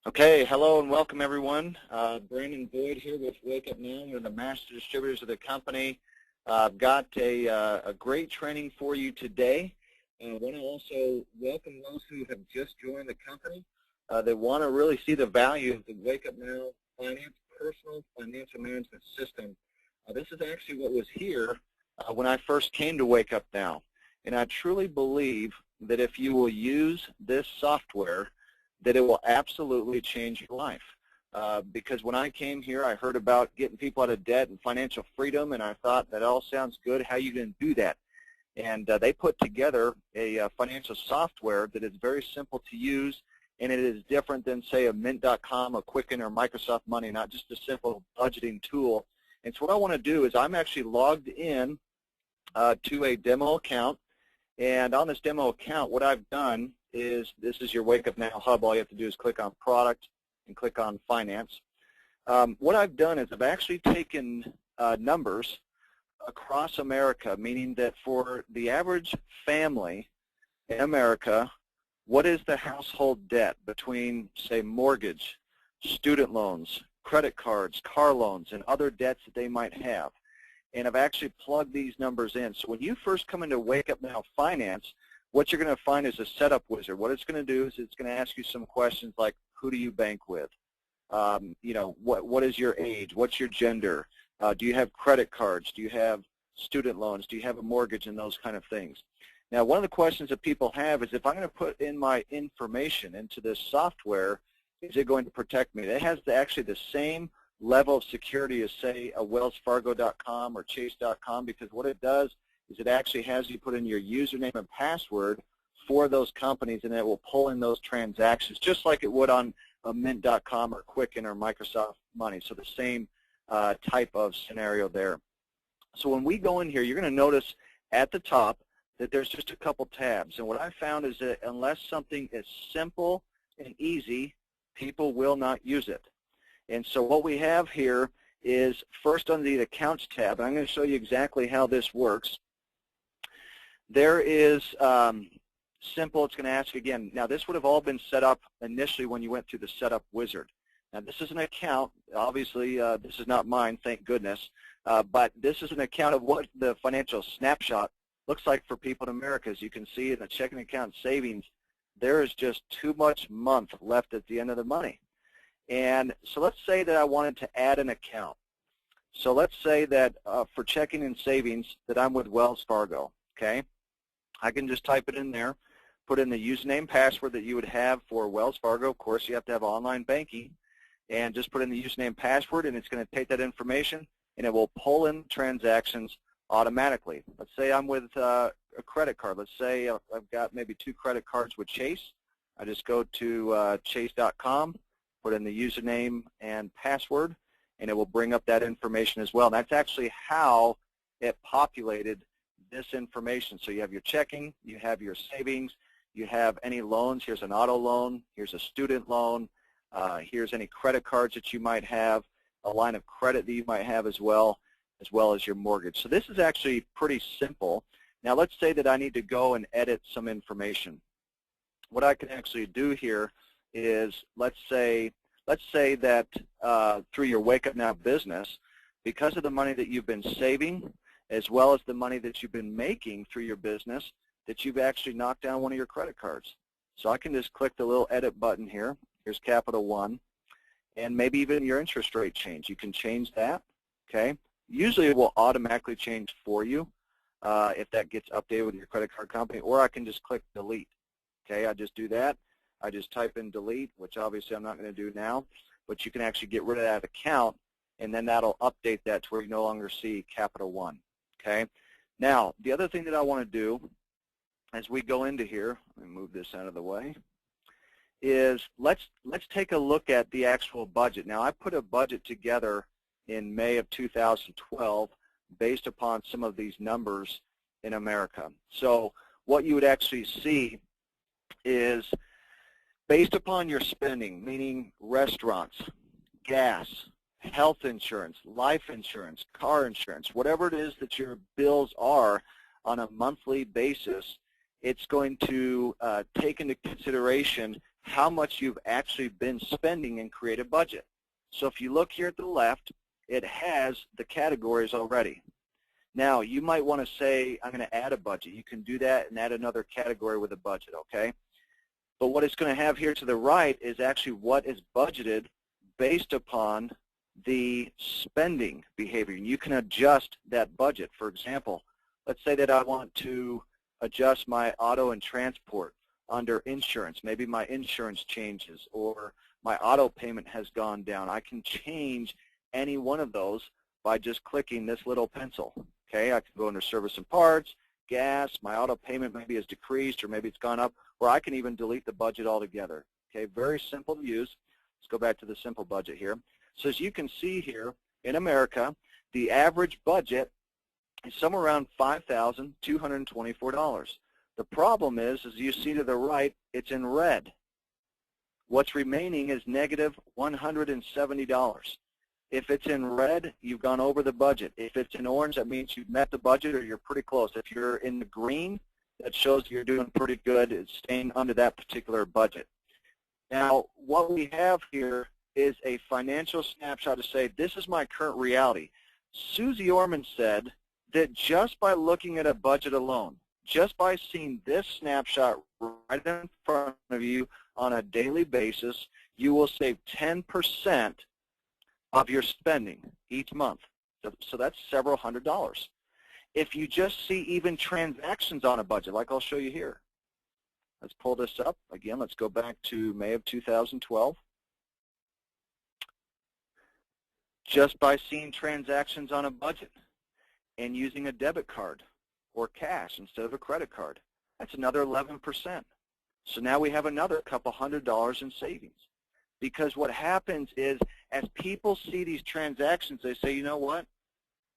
Okay, hello and welcome everyone. Brandon Boyd here with Wake Up Now. We're the master distributors of the company. I've got a great training for you today. I want to also welcome those who have just joined the company that want to really see the value of the Wake Up Now Finance personal financial management system. This is actually what was here when I first came to Wake Up Now. And I truly believe that if you will use this software, that it will absolutely change your life. Because when I came here, I heard about getting people out of debt and financial freedom, and I thought that all sounds good. How are you going to do that? And they put together a financial software that is very simple to use, and it is different than, say, a Mint.com, a Quicken, or Microsoft Money, not just a simple budgeting tool. And so what I want to do is I'm actually logged in to a demo account, and on this demo account, what I've done is, this is your Wake Up Now hub. All you have to do is click on Product and click on Finance. What I've done is I've actually taken numbers across America, meaning that for the average family in America, what is the household debt between, say, mortgage, student loans, credit cards, car loans, and other debts that they might have. And I've actually plugged these numbers in. So when you first come into Wake Up Now Finance, what you're going to find is a setup wizard. What it's going to do is it's going to ask you some questions like, who do you bank with? You know, what is your age? What's your gender? Do you have credit cards? Do you have student loans? Do you have a mortgage, and those kind of things? Now, one of the questions that people have is, if I'm going to put in my information into this software, is it going to protect me? It has actually the same level of security as, say, a WellsFargo.com or Chase.com, because what it does is it actually has you put in your username and password for those companies, and it will pull in those transactions just like it would on a Mint.com or Quicken or Microsoft Money. So the same type of scenario there. So when we go in here, you're going to notice at the top that there's just a couple tabs. And what I found is that unless something is simple and easy, people will not use it. And so what we have here is, first under the Accounts tab, I'm going to show you exactly how this works. There is simple, it's going to ask again. Now, this would have all been set up initially when you went through the Setup Wizard. Now, this is an account. Obviously, this is not mine, thank goodness. But this is an account of what the financial snapshot looks like for people in America. As you can see in the checking account savings, there is just too much month left at the end of the money. And so let's say that I wanted to add an account. So let's say that for checking and savings that I'm with Wells Fargo, okay? I can just type it in there, put in the username, password that you would have for Wells Fargo. Of course, you have to have online banking, and just put in the username, password, and it's going to take that information, and it will pull in transactions automatically. Let's say I'm with a credit card. Let's say I've got maybe 2 credit cards with Chase. I just go to chase.com, put in the username and password, and it will bring up that information as well. And that's actually how it populated this information. So you have your checking, you have your savings, you have any loans. Here's an auto loan, here's a student loan, here's any credit cards that you might have, a line of credit that you might have as well as your mortgage. So this is actually pretty simple. Now let's say that I need to go and edit some information. What I can actually do here is, let's say that through your Wake Up Now business, because of the money that you've been saving, as well as the money that you've been making through your business, that you've actually knocked down one of your credit cards. So I can just click the little edit button here. Here's Capital One. And maybe even your interest rate change. You can change that, okay? Usually it will automatically change for you if that gets updated with your credit card company, or I can just click delete, okay? I just do that. I just type in delete, which obviously I'm not going to do now, but you can actually get rid of that account, and then that'll update that to where you no longer see Capital One. Okay. Now, the other thing that I want to do as we go into here, let me move this out of the way, is let's take a look at the actual budget. Now, I put a budget together in May of 2012 based upon some of these numbers in America. So what you would actually see is, based upon your spending, meaning restaurants, gas, health insurance, life insurance, car insurance, whatever it is that your bills are on a monthly basis, it's going to take into consideration how much you've actually been spending and create a budget. So if you look here at the left, it has the categories already. Now, you might want to say, I'm going to add a budget. You can do that and add another category with a budget, okay? But what it's going to have here to the right is actually what is budgeted based upon the spending behavior. And you can adjust that budget. For example, let's say that I want to adjust my auto and transport under insurance. Maybe my insurance changes or my auto payment has gone down. I can change any one of those by just clicking this little pencil. Okay, I can go under service and parts, gas, my auto payment maybe has decreased or maybe it's gone up, or I can even delete the budget altogether. Okay, very simple to use. Let's go back to the simple budget here. So as you can see here, in America, the average budget is somewhere around $5,224. The problem is, as you see to the right, it's in red. What's remaining is negative $170. If it's in red, you've gone over the budget. If it's in orange, that means you've met the budget or you're pretty close. If you're in the green, that shows you're doing pretty good. It's staying under that particular budget. Now, what we have here is a financial snapshot to say, this is my current reality. Susie Orman said that just by looking at a budget alone, just by seeing this snapshot right in front of you on a daily basis, you will save 10% of your spending each month. So that's several $100s. If you just see even transactions on a budget, like I'll show you here. Let's pull this up. Again, let's go back to May of 2012. Just by seeing transactions on a budget and using a debit card or cash instead of a credit card, that's another 11%. So now we have another couple $100 in savings. Because what happens is, as people see these transactions, they say, you know what?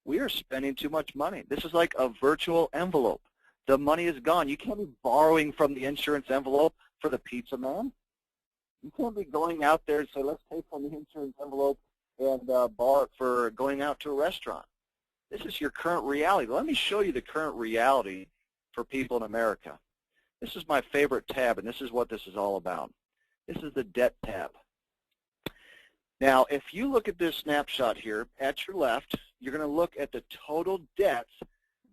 We are spending too much money. This is like a virtual envelope. The money is gone. You can't be borrowing from the insurance envelope for the pizza man. You can't be going out there and say, let's take from the insurance envelope and borrow it for going out to a restaurant. This is your current reality. Let me show you the current reality for people in America. This is my favorite tab, and this is what this is all about. This is the debt tab. Now, if you look at this snapshot here, at your left, you're going to look at the total debts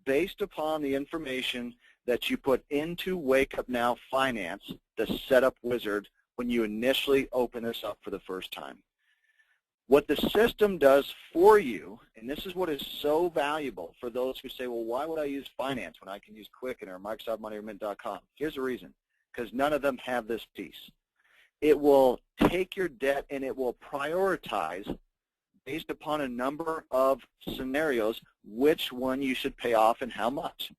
based upon the information that you put into WakeUpNow Finance, the setup wizard, when you initially open this up for the first time. What the system does for you, and this is what is so valuable for those who say, well, why would I use finance when I can use Quicken or Microsoft Money or Mint.com? Here's the reason, because none of them have this piece. It will take your debt and it will prioritize based upon a number of scenarios which one you should pay off and how much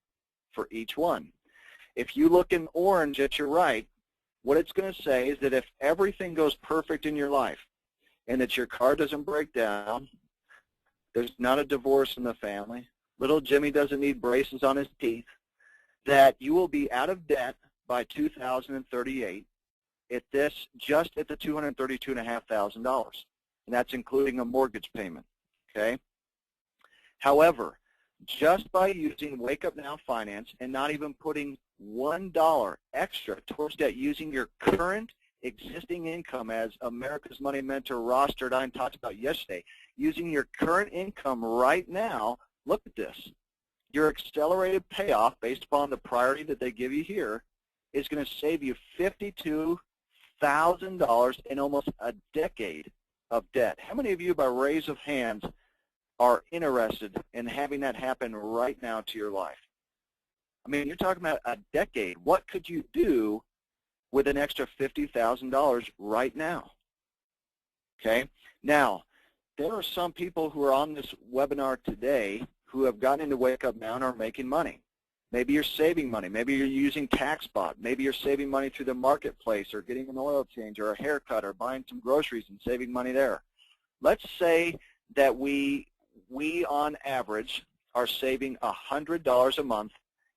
for each one. If you look in orange at your right, what it's going to say is that if everything goes perfect in your life and that your car doesn't break down, there's not a divorce in the family, little Jimmy doesn't need braces on his teeth, that you will be out of debt by 2038. Just at the $232,500, and that's including a mortgage payment, okay? However, just by using WakeUpNow Finance and not even putting $1 extra towards debt, using your current existing income, as America's Money Mentor Ross Sturdine talked about yesterday, using your current income right now, look at this. Your accelerated payoff, based upon the priority that they give you here, is going to save you $52,000 in almost a decade of debt. How many of you, by raise of hands, are interested in having that happen right now to your life? I mean, you're talking about a decade. What could you do with an extra $50,000 right now? Okay? Now, there are some people who are on this webinar today who have gotten into WakeUpNow and are making money. Maybe you're saving money. Maybe you're using TaxBot. Maybe you're saving money through the marketplace or getting an oil change or a haircut or buying some groceries and saving money there. Let's say that we on average are saving $100 a month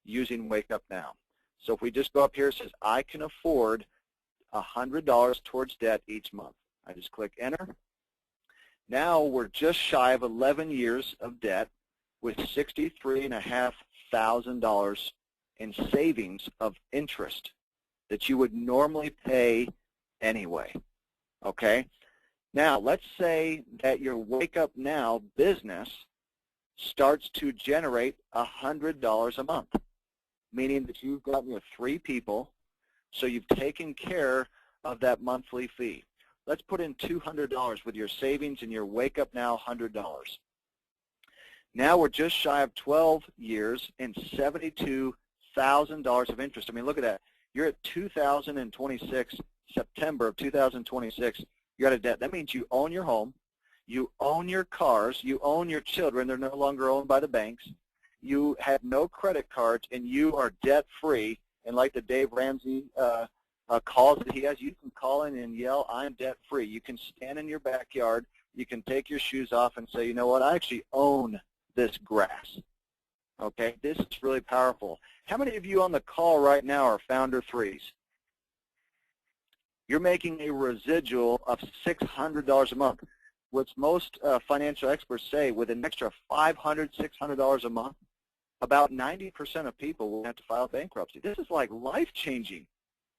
using WakeUpNow. So if we just go up here, it says I can afford $100 towards debt each month. I just click enter. Now we're just shy of 11 years of debt with $63,500 in savings of interest that you would normally pay anyway, okay? Now, let's say that your Wake Up Now business starts to generate $100 a month, meaning that you've gotten your 3 people, so you've taken care of that monthly fee. Let's put in $200 with your savings and your Wake Up Now $100. Now we're just shy of 12 years and $72,000 of interest. I mean, look at that. You're at 2026, September of 2026, you're out of debt. That means you own your home, you own your cars, you own your children. They're no longer owned by the banks. You have no credit cards, and you are debt-free. And like the Dave Ramsey calls that he has, you can call in and yell, I'm debt-free. You can stand in your backyard. You can take your shoes off and say, you know what, I actually own this grass. Okay, this is really powerful. How many of you on the call right now are Founder 3s? You're making a residual of $600 a month, which most financial experts say with an extra $500, $600 a month, about 90% of people will have to file bankruptcy. This is like life-changing,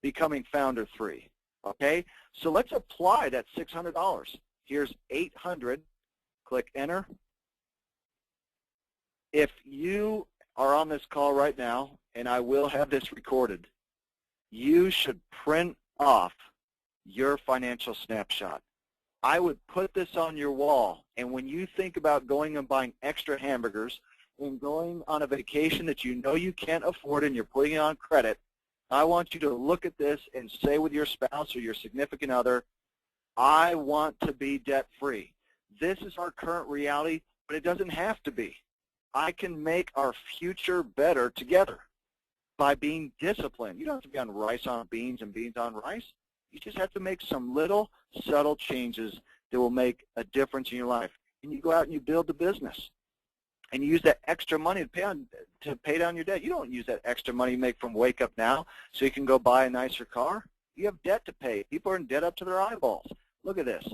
becoming Founder 3, okay? So let's apply that $600. Here's $800. Click Enter. If you are on this call right now, and I will have this recorded, you should print off your financial snapshot. I would put this on your wall, and when you think about going and buying extra hamburgers and going on a vacation that you know you can't afford and you're putting it on credit, I want you to look at this and say with your spouse or your significant other, I want to be debt-free. This is our current reality, but it doesn't have to be. I can make our future better together by being disciplined. You don't have to be on rice on beans and beans on rice. You just have to make some little subtle changes that will make a difference in your life. And you go out and you build the business. And you use that extra money to pay down your debt. You don't use that extra money you make from Wake Up Now so you can go buy a nicer car. You have debt to pay. People are in debt up to their eyeballs. Look at this.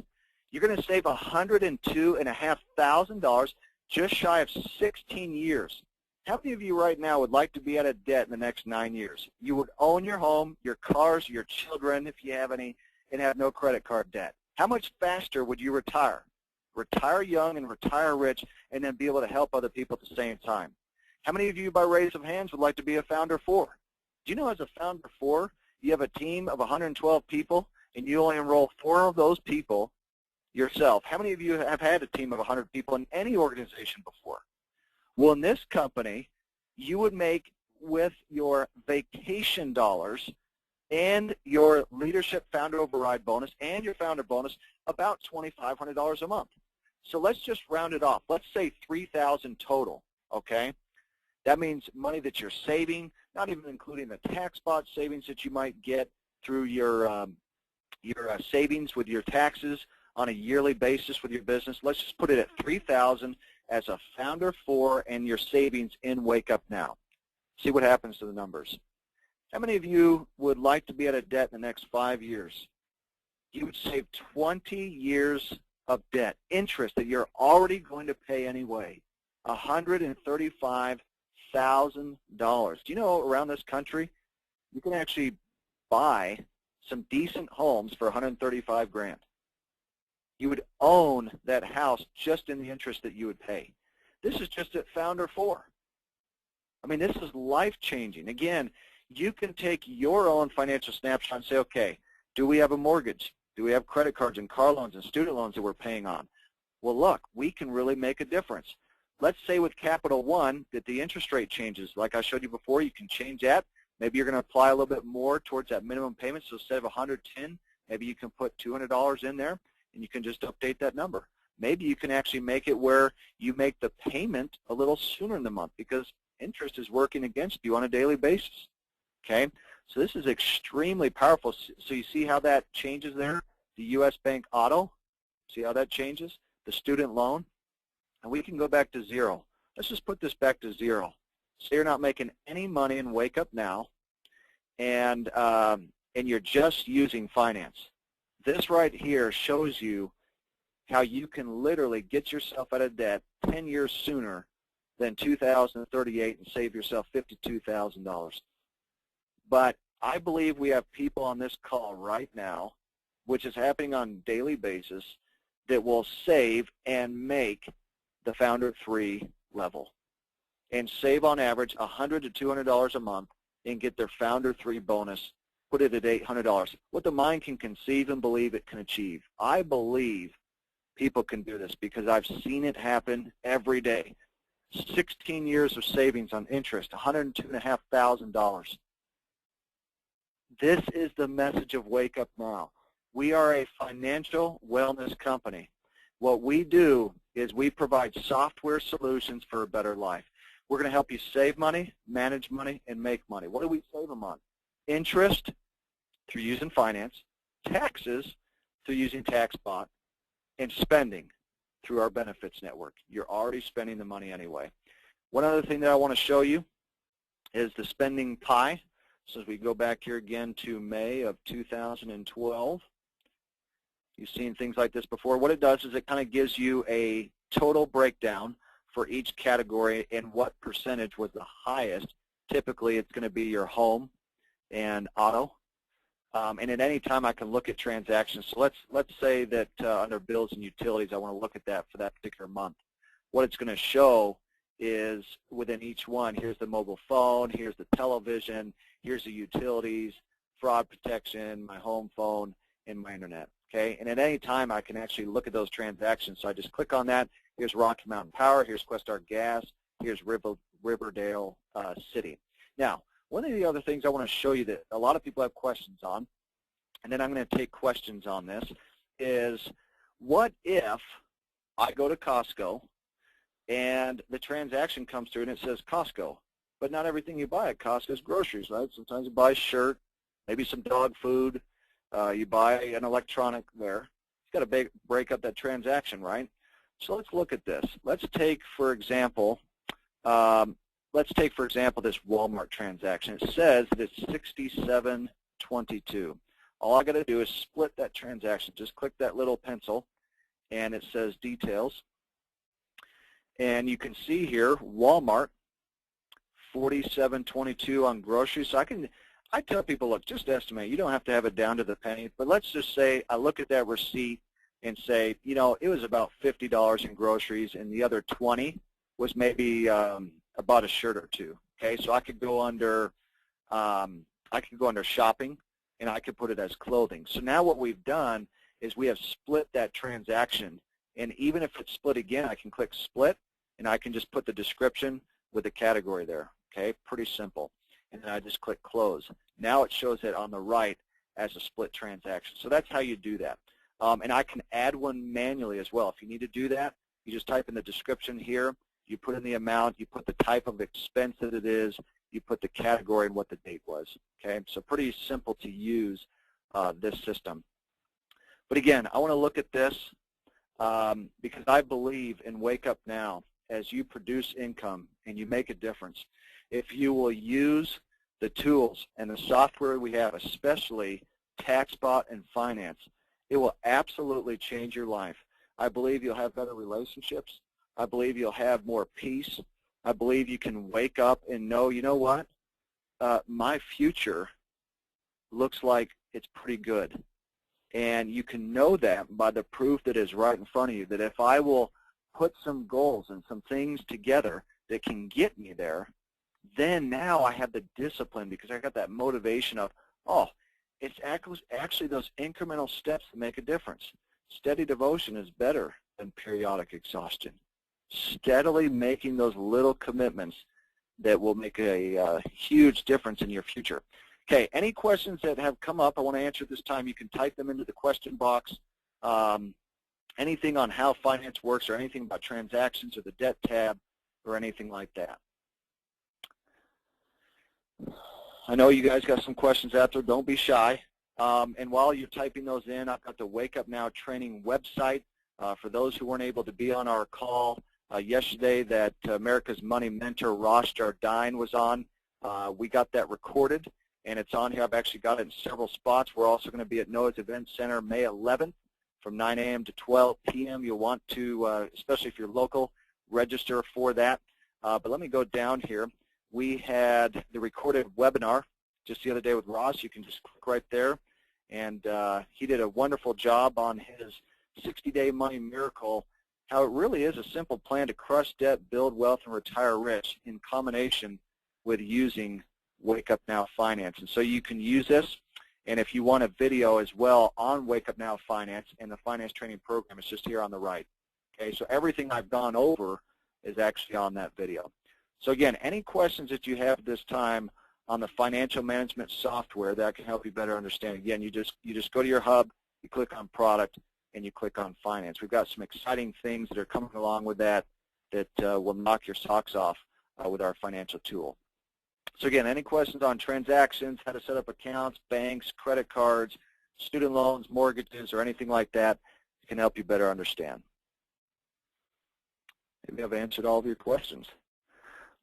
You're going to save $102,500, just shy of 16 years. How many of you right now would like to be out of debt in the next 9 years? You would own your home, your cars, your children, if you have any, and have no credit card debt. How much faster would you retire? Retire young and retire rich, and then be able to help other people at the same time. How many of you, by raise of hands, would like to be a Founder 4? Do you know as a Founder 4, you have a team of 112 people, and you only enroll 4 of those people yourself? How many of you have had a team of 100 people in any organization before? Well, in this company, you would make with your vacation dollars and your leadership founder override bonus and your founder bonus about $2,500 a month. So let's just round it off. Let's say $3,000 total, okay? That means money that you're saving, not even including the tax spot savings that you might get through your savings with your taxes on a yearly basis with your business. Let's just put it at $3,000 as a Founder 4 and your savings in Wake Up Now. See what happens to the numbers. How many of you would like to be out of debt in the next 5 years? You would save 20 years of debt, interest that you're already going to pay anyway, $135,000. Do you know around this country, you can actually buy some decent homes for $135 grand. You would own that house just in the interest that you would pay. This is just at Founder 4. I mean, this is life-changing. Again, you can take your own financial snapshot and say, okay, do we have a mortgage? Do we have credit cards and car loans and student loans that we're paying on? Well, look, we can really make a difference. Let's say with Capital One that the interest rate changes. Like I showed you before, you can change that. Maybe you're going to apply a little bit more towards that minimum payment. So instead of $110, maybe you can put $200 in there, and you can just update that number. Maybe you can actually make it where you make the payment a little sooner in the month because interest is working against you on a daily basis. Okay? So this is extremely powerful. So you see how that changes there? The U.S. Bank Auto, see how that changes? The student loan. And we can go back to zero. Let's just put this back to zero. So you're not making any money in Wake Up Now, and you're just using finance. This right here shows you how you can literally get yourself out of debt 10 years sooner than $2,038 and save yourself $52,000. But I believe we have people on this call right now, which is happening on a daily basis, that will save and make the Founder 3 level and save on average $100 to $200 a month and get their Founder 3 bonus, put it at $800. What the mind can conceive and believe it can achieve. I believe people can do this because I've seen it happen every day. 16 years of savings on interest, $102,500. This is the message of Wake Up Now. We are a financial wellness company. What we do is we provide software solutions for a better life. We're going to help you save money, manage money, and make money. What do we save them on? Interest through using finance, taxes through using TaxBot, and spending through our benefits network. You're already spending the money anyway. One other thing that I want to show you is the spending pie. So as we go back here again to May of 2012, you've seen things like this before. What it does is it kind of gives you a total breakdown for each category and what percentage was the highest. Typically, it's going to be your home and auto. And at any time, I can look at transactions. So let's say that under bills and utilities, I want to look at that for that particular month. What it's going to show is within each one, here's the mobile phone, here's the television, here's the utilities, fraud protection, my home phone, and my internet. Okay, and at any time, I can actually look at those transactions. So I just click on that. Here's Rocky Mountain Power. Here's Questar Gas. Here's Riverdale City. Now, one of the other things I want to show you that a lot of people have questions on, and then I'm going to take questions on this, is what if I go to Costco and the transaction comes through and it says Costco, but not everything you buy at Costco is groceries, right? Sometimes you buy a shirt, maybe some dog food, you buy an electronic wear. You've got to break up that transaction, right? So let's look at this. Let's take, for example, this Walmart transaction. It says that it's $67.22. All I got to do is split that transaction. Just click that little pencil, and it says details. And you can see here, Walmart, $47.22 on groceries. So I tell people, look, just estimate. You don't have to have it down to the penny, but let's just say I look at that receipt and say, you know, it was about $50 in groceries, and the other 20 was maybe about a shirt or two. Okay, so I could go under shopping, and I could put it as clothing. So now what we've done is we have split that transaction, and even if it's split again, I can click split, and I can just put the description with the category there. Okay, pretty simple. And then I just click close. Now it shows it on the right as a split transaction. So that's how you do that. And I can add one manually as well. If you need to do that, you just type in the description here, you put in the amount, you put the type of expense that it is, you put the category and what the date was. Okay, so pretty simple to use this system. But again, I want to look at this because I believe in Wake Up Now. As you produce income and you make a difference, if you will use the tools and the software we have, especially TaxBot and Finance, it will absolutely change your life. I believe you'll have better relationships. I believe you'll have more peace. I believe you can wake up and know, you know what, my future looks like it's pretty good. And you can know that by the proof that is right in front of you, that if I will put some goals and some things together that can get me there, then now I have the discipline because I got that motivation of, oh, it's actually those incremental steps that make a difference. Steady devotion is better than periodic exhaustion. Steadily making those little commitments that will make a huge difference in your future. Okay, any questions that have come up I want to answer this time, you can type them into the question box. Anything on how finance works or anything about transactions or the debt tab or anything like that. I know you guys got some questions out there. Don't be shy. And while you're typing those in, I've got the Wake Up Now training website. For those who weren't able to be on our call yesterday that America's Money mentor, Ross Jardine, was on, we got that recorded, and it's on here. I've actually got it in several spots. We're also going to be at Noah's Event Center May 11th from 9 a.m. to 12 p.m. You'll want to, especially if you're local, register for that. But let me go down here. We had the recorded webinar just the other day with Ross. You can just click right there. And he did a wonderful job on his 60-day money miracle, how it really is a simple plan to crush debt, build wealth, and retire rich in combination with using Wake Up Now Finance. And so you can use this. And if you want a video as well on Wake Up Now Finance and the finance training program, it's just here on the right. Okay, so everything I've gone over is actually on that video. So again, any questions that you have at this time on the financial management software that can help you better understand, again, you just go to your hub, you click on product, and you click on finance. We've got some exciting things that are coming along with that will knock your socks off with our financial tool. So again, any questions on transactions, how to set up accounts, banks, credit cards, student loans, mortgages, or anything like that, can help you better understand. Maybe I've answered all of your questions.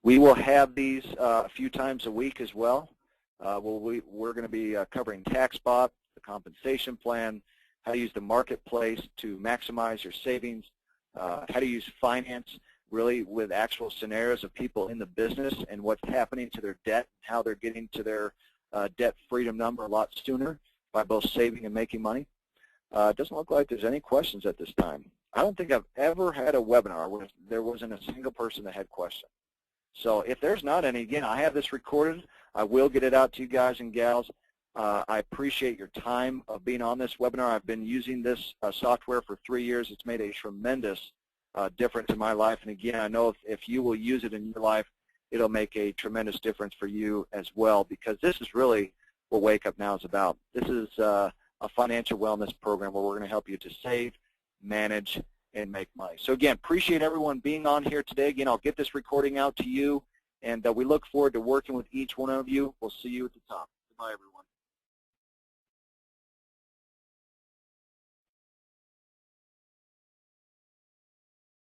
We will have these a few times a week as well. We're going to be covering TaxBot, the compensation plan, how to use the marketplace to maximize your savings, how to use finance really with actual scenarios of people in the business and what's happening to their debt, how they're getting to their debt freedom number a lot sooner by both saving and making money. It doesn't look like there's any questions at this time. I don't think I've ever had a webinar where there wasn't a single person that had questions. So if there's not any, again, I have this recorded. I will get it out to you guys and gals. I appreciate your time of being on this webinar. I've been using this software for 3 years. It's made a tremendous difference in my life. And again, I know if you will use it in your life, it'll make a tremendous difference for you as well, because this is really what Wake Up Now is about. This is a financial wellness program where we're going to help you to save, manage, and make money. So again, appreciate everyone being on here today. Again, I'll get this recording out to you, and we look forward to working with each one of you. We'll see you at the top. Goodbye, everyone.